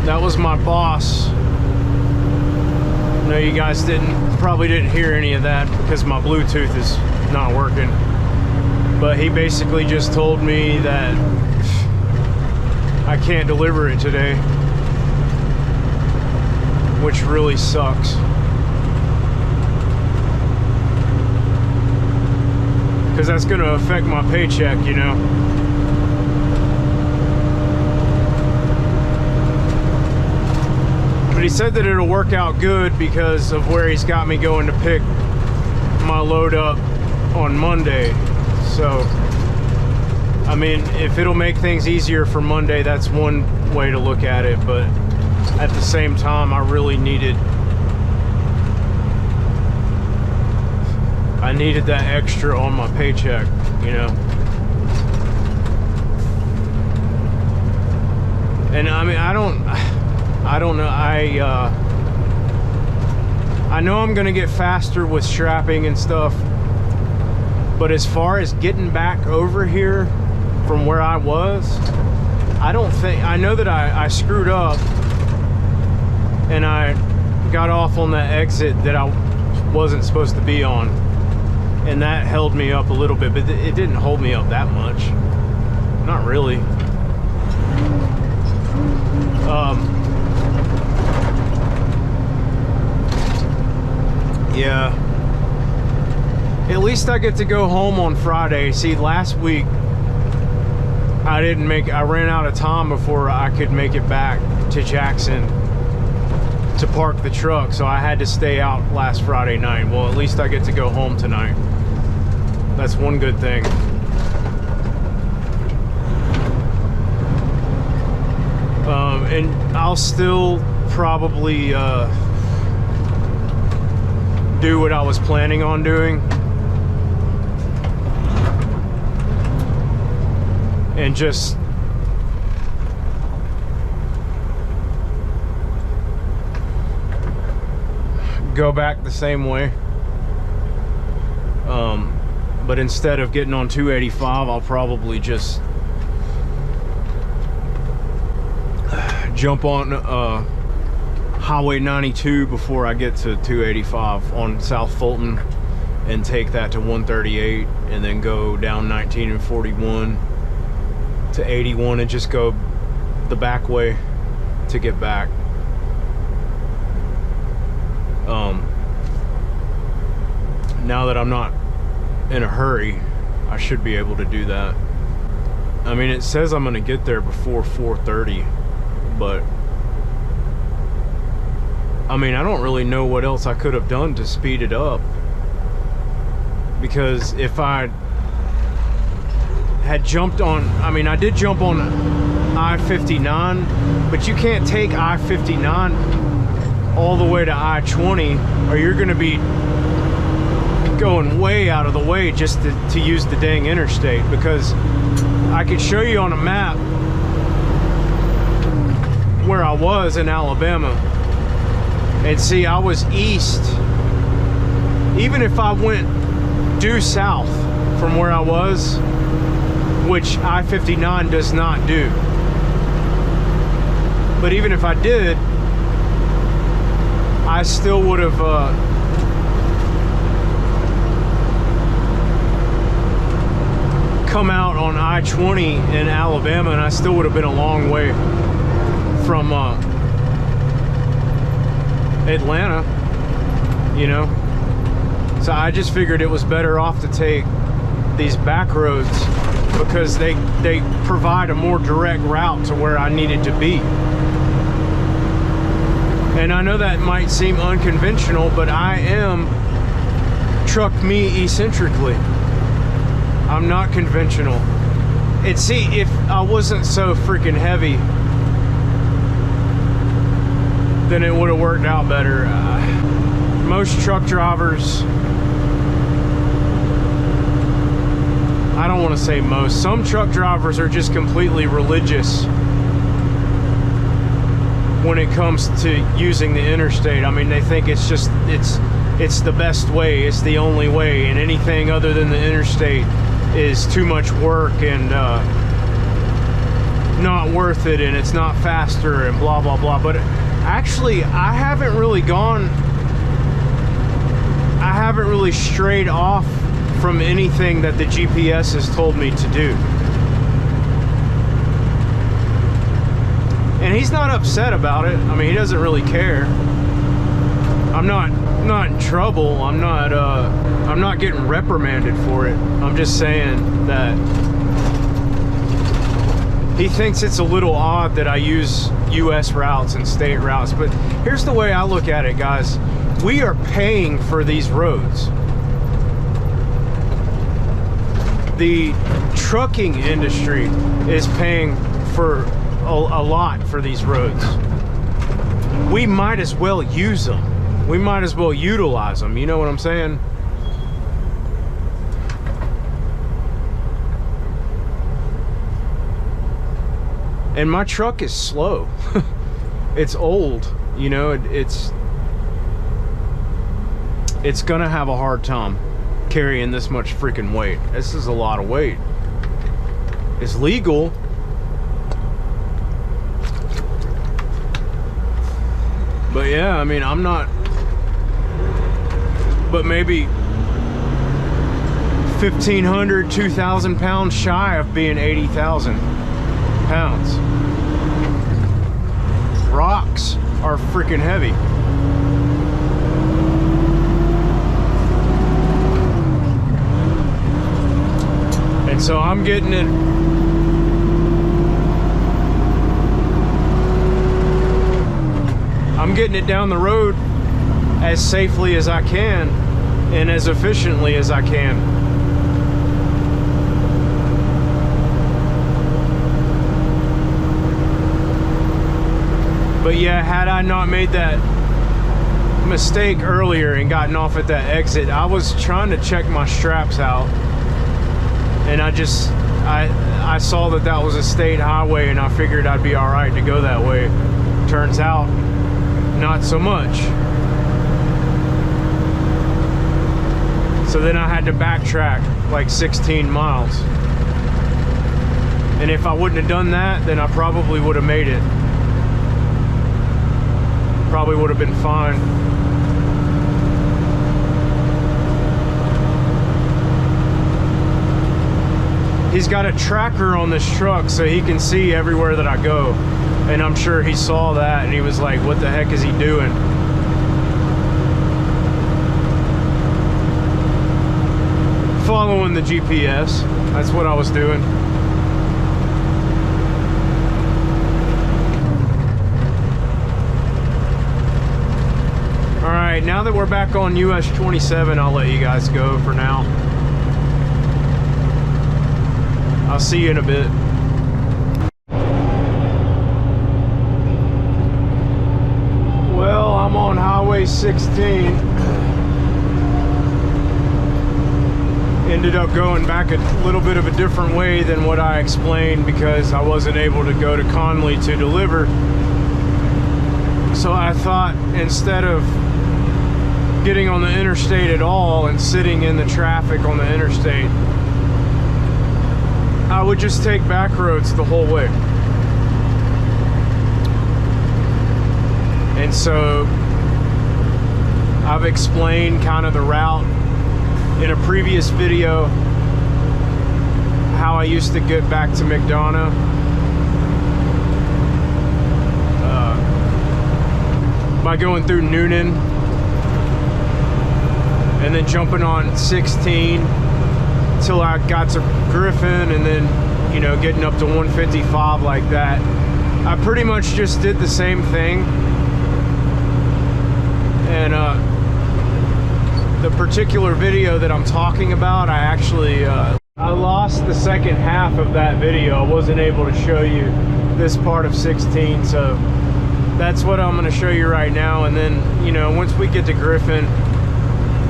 That was my boss. I know you guys probably didn't hear any of that because my Bluetooth is not working. But he basically just told me that I can't deliver it today, which really sucks. Because that's going to affect my paycheck, you know. But he said that it'll work out good because of where he's got me going to pick my load up on Monday. So, I mean, if it'll make things easier for Monday, that's one way to look at it. But at the same time, I really needed that extra on my paycheck, you know. And I mean, I don't know. I know I'm gonna get faster with strapping and stuff, but as far as getting back over here from where I was, I know that I screwed up and I got off on that exit that I wasn't supposed to be on. and that held me up a little bit, but it didn't hold me up that much. Not really. Yeah. At least I get to go home on Friday. See, last week I ran out of time before I could make it back to Jackson to park the truck, so I had to stay out last Friday night. Well, at least I get to go home tonight. That's one good thing. And I'll still probably do what I was planning on doing, and just go back the same way. But instead of getting on 285, I'll probably just jump on Highway 92 before I get to 285 on South Fulton, and take that to 138, and then go down 19 and 41 to 81 and just go the back way to get back. Now that I'm not in a hurry, I should be able to do that. I mean, it says I'm gonna get there before 4:30, but I mean, I don't really know what else I could have done to speed it up, because if I had jumped on, I mean, I did jump on I-59, but you can't take I-59 all the way to I-20, or you're gonna be going way out of the way just to use the dang interstate. Because I could show you on a map where I was in Alabama, and see, I was east. Even if I went due south from where I was, which I-59 does not do, but even if I did, I still would have come out on I-20 in Alabama, and I still would have been a long way from Atlanta, you know. So I just figured it was better off to take these back roads, because they provide a more direct route to where I needed to be. And I know that might seem unconventional, but I am truck me eccentrically. I'm not conventional. And see, if I wasn't so freaking heavy, then it would have worked out better. Most truck drivers, I don't want to say most, some truck drivers are just completely religious when it comes to using the interstate. I mean, they think it's just, it's the best way, it's the only way, and anything other than the interstate is too much work and not worth it, and it's not faster and blah blah blah. But actually, I haven't really strayed off from anything that the GPS has told me to do. And he's not upset about it. I mean, he doesn't really care. I'm not in trouble. I'm not getting reprimanded for it. I'm just saying that he thinks it's a little odd that I use US routes and state routes. But here's the way I look at it, guys. We are paying for these roads. The trucking industry is paying for a lot for these roads. We might as well use them. We might as well utilize them. You know what I'm saying? And my truck is slow. It's old, you know. It's gonna have a hard time carrying this much freaking weight. This is a lot of weight. It's legal. But yeah, I mean, I'm not, but maybe 1,500, 2,000 pounds shy of being 80,000 pounds. Rocks are freaking heavy. And so I'm getting it. I'm getting it down the road as safely as I can and as efficiently as I can. But yeah, had I not made that mistake earlier and gotten off at that exit, I was trying to check my straps out, and I saw that that was a state highway, and I figured I'd be all right to go that way. Turns out, not so much. So then I had to backtrack like 16 miles. And if I wouldn't have done that, then I probably would have made it. Probably would have been fine. He's got a tracker on this truck so he can see everywhere that I go. And I'm sure he saw that and he was like, what the heck is he doing? Following the GPS. That's what I was doing. All right, now that we're back on US 27, I'll let you guys go for now. I'll see you in a bit. Well, I'm on Highway 16. Ended up going back a little bit of a different way than what I explained because I wasn't able to go to Conley to deliver. So I thought instead of getting on the interstate at all and sitting in the traffic on the interstate, I would just take back roads the whole way. And so I've explained kind of the route in a previous video, how I used to get back to McDonough. By going through Noonan and then jumping on 16 till I got to Griffin, and then, you know, getting up to 155 like that. I pretty much just did the same thing. And the particular video that I'm talking about, I actually I lost the second half of that video. I wasn't able to show you this part of 16, so that's what I'm going to show you right now. And then, you know, once we get to Griffin,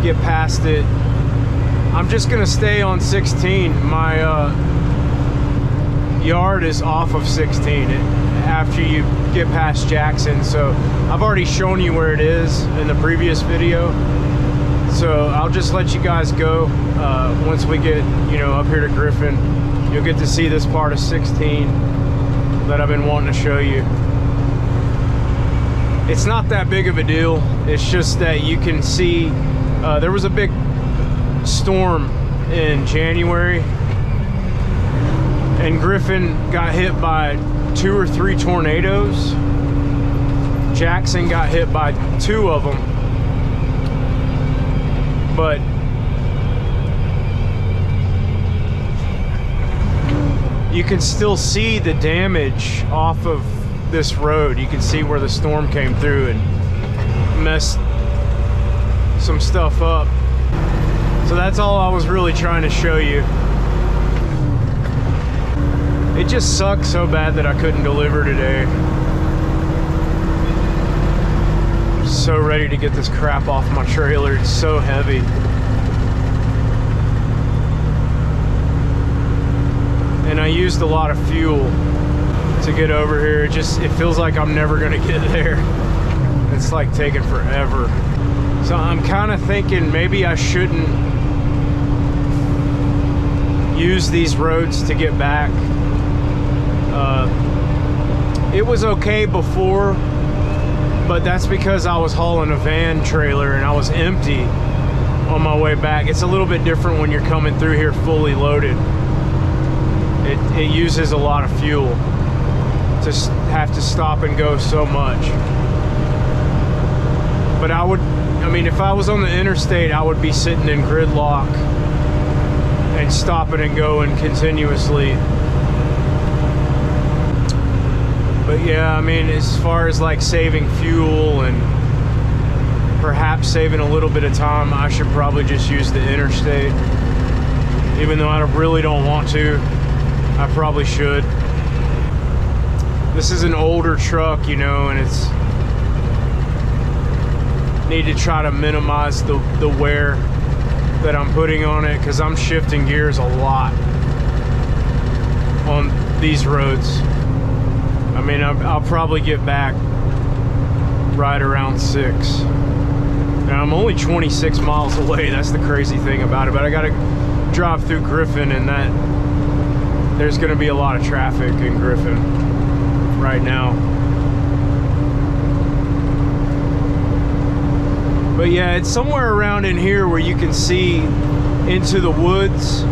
get past it, I'm just going to stay on 16. My yard is off of 16 after you get past Jackson, so I've already shown you where it is in the previous video. So I'll just let you guys go. Once we get, you know, up here to Griffin, you'll get to see this part of 16 that I've been wanting to show you. It's not that big of a deal. It's just that you can see there was a big storm in January, and Griffin got hit by 2 or 3 tornadoes. Jackson got hit by 2 of them. But you can still see the damage off of this road. You can see where the storm came through and messed some stuff up. So that's all I was really trying to show you. It just sucks so bad that I couldn't deliver today. I'm so ready to get this crap off my trailer. It's so heavy. And I used a lot of fuel to get over here. It feels like I'm never gonna get there. It's like taking forever. So I'm kind of thinking maybe I shouldn't use these roads to get back. It was okay before, but that's because I was hauling a van trailer and I was empty. on my way back. It's a little bit different when you're coming through here fully loaded. It uses a lot of fuel to have to stop and go so much. But I mean, if I was on the interstate, I would be sitting in gridlock and stopping and going continuously. But yeah, I mean, as far as like saving fuel and perhaps saving a little bit of time, I should probably just use the interstate. Even though I really don't want to, I probably should. This is an older truck, you know, and it's need to try to minimize the wear that I'm putting on it, because I'm shifting gears a lot on these roads. I mean, I'll probably get back right around 6. Now, I'm only 26 miles away. That's the crazy thing about it. But I got to drive through Griffin, and there's going to be a lot of traffic in Griffin right now. But yeah, it's somewhere around in here where you can see into the woods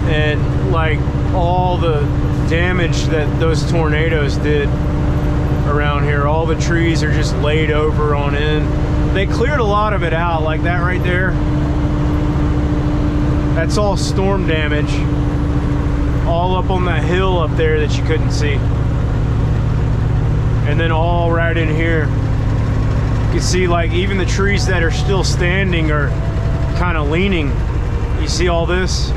and like all the damage that those tornadoes did around here. All the trees are just laid over on end. They cleared a lot of it out, like that right there. That's all storm damage, all up on that hill up there that you couldn't see. And then all right in here, you can see like even the trees that are still standing are kind of leaning. You see all this?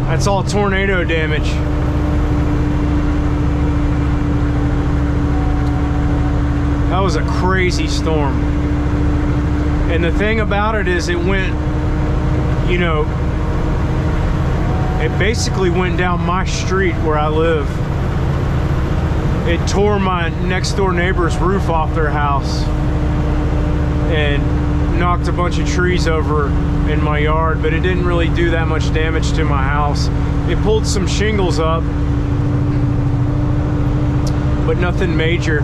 That's all tornado damage. That was a crazy storm. And the thing about it is it went, you know, it basically went down my street where I live. It tore my next door neighbor's roof off their house and knocked a bunch of trees over in my yard, but it didn't really do that much damage to my house. It pulled some shingles up, but nothing major.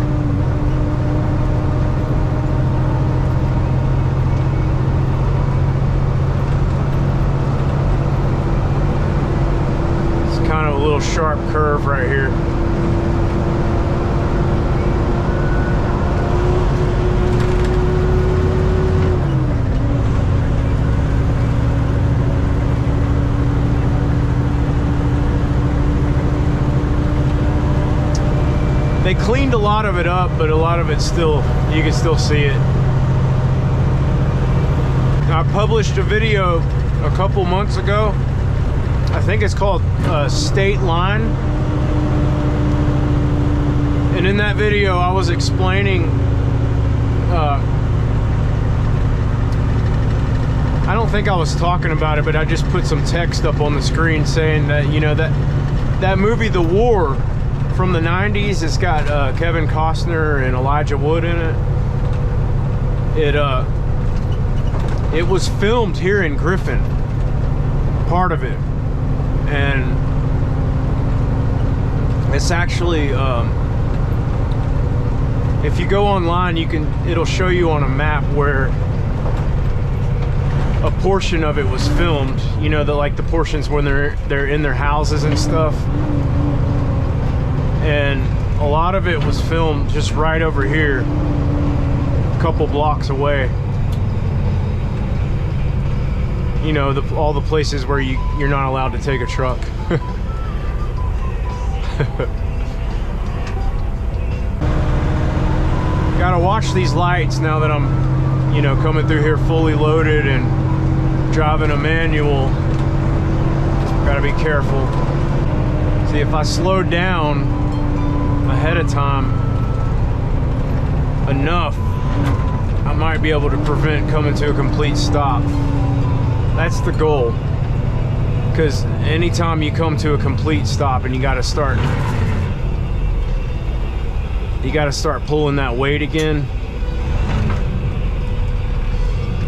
It's kind of a little sharp curve right here. They cleaned a lot of it up, but a lot of it still, you can still see it. I published a video a couple months ago. I think it's called State Line. And in that video, I was explaining, I don't think I was talking about it, but I just put some text up on the screen saying that, you know, that movie, The War, from the 90s, it's got Kevin Costner and Elijah Wood in it. It was filmed here in Griffin, part of it, and it's actually if you go online, it'll show you on a map where a portion of it was filmed. You know, the portions when they're in their houses and stuff. And a lot of it was filmed just right over here, a couple blocks away. You know, all the places where you're not allowed to take a truck. Gotta watch these lights now that I'm, you know, coming through here fully loaded and driving a manual. Gotta be careful. See, if I slowed down ahead of time enough, I might be able to prevent coming to a complete stop. That's the goal, because anytime you come to a complete stop and you got to start pulling that weight again,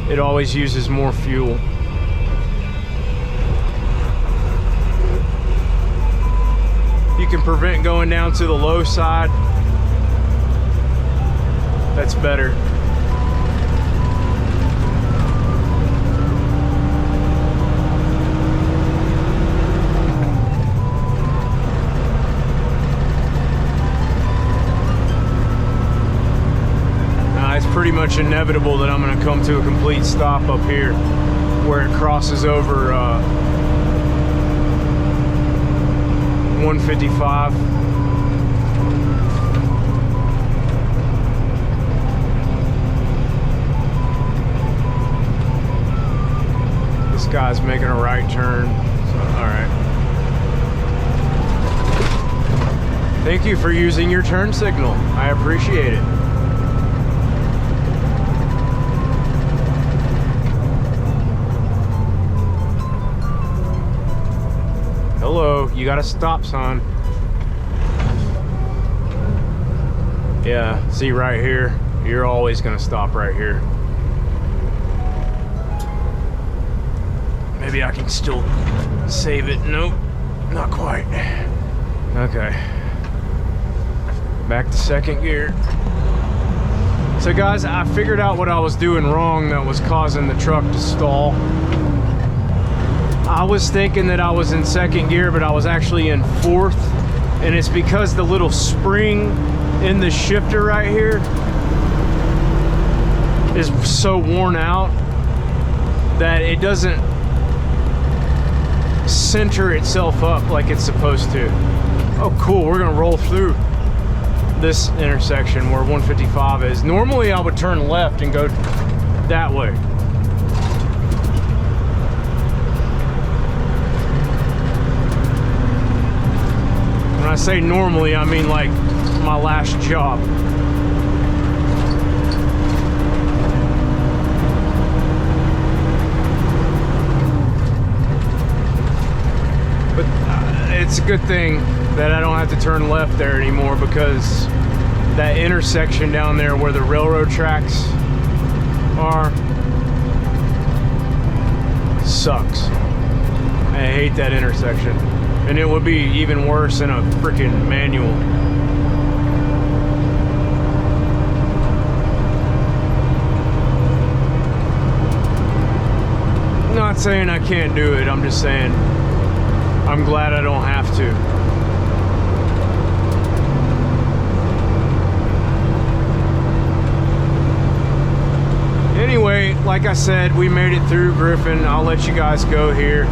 it always uses more fuel. You can prevent going down to the low side, that's better. pretty much inevitable that I'm going to come to a complete stop up here where it crosses over 155. This guy's making a right turn. So, all right. Thank you for using your turn signal. I appreciate it. Hello, you got a stop sign. Yeah, see right here, you're always gonna stop right here. Maybe I can still save it. Nope, not quite. Okay. Back to second gear. So guys, I figured out what I was doing wrong that was causing the truck to stall. I was thinking that I was in second gear, but I was actually in fourth. And it's because the little spring in the shifter right here is so worn out that it doesn't center itself up like it's supposed to. Oh cool, we're gonna roll through this intersection where 155 is. Normally I would turn left and go that way. When I say normally, I mean like my last job. But it's a good thing that I don't have to turn left there anymore, because that intersection down there where the railroad tracks are sucks. I hate that intersection. And it would be even worse in a freaking manual. I'm not saying I can't do it, I'm just saying I'm glad I don't have to. Anyway, like I said, we made it through Griffin. I'll let you guys go here.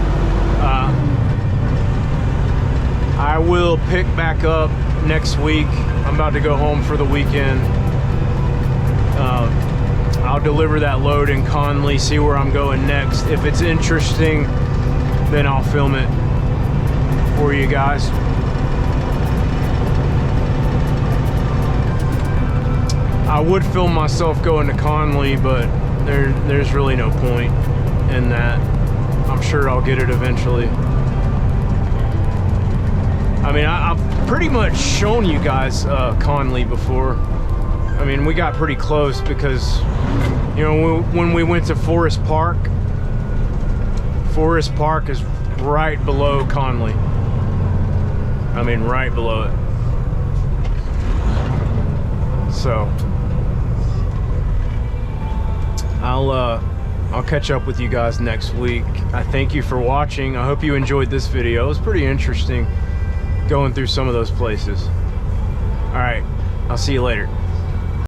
I will pick back up next week. I'm about to go home for the weekend. I'll deliver that load in Conley, see where I'm going next. If it's interesting, then I'll film it for you guys. I would film myself going to Conley, but there's really no point in that. I'm sure I'll get it eventually. I mean, I've pretty much shown you guys Conley before. I mean, we got pretty close because, you know, when we went to Forest Park is right below Conley. I mean, right below it. So I'll catch up with you guys next week. I thank you for watching. I hope you enjoyed this video. It was pretty interesting going through some of those places. All right, I'll see you later.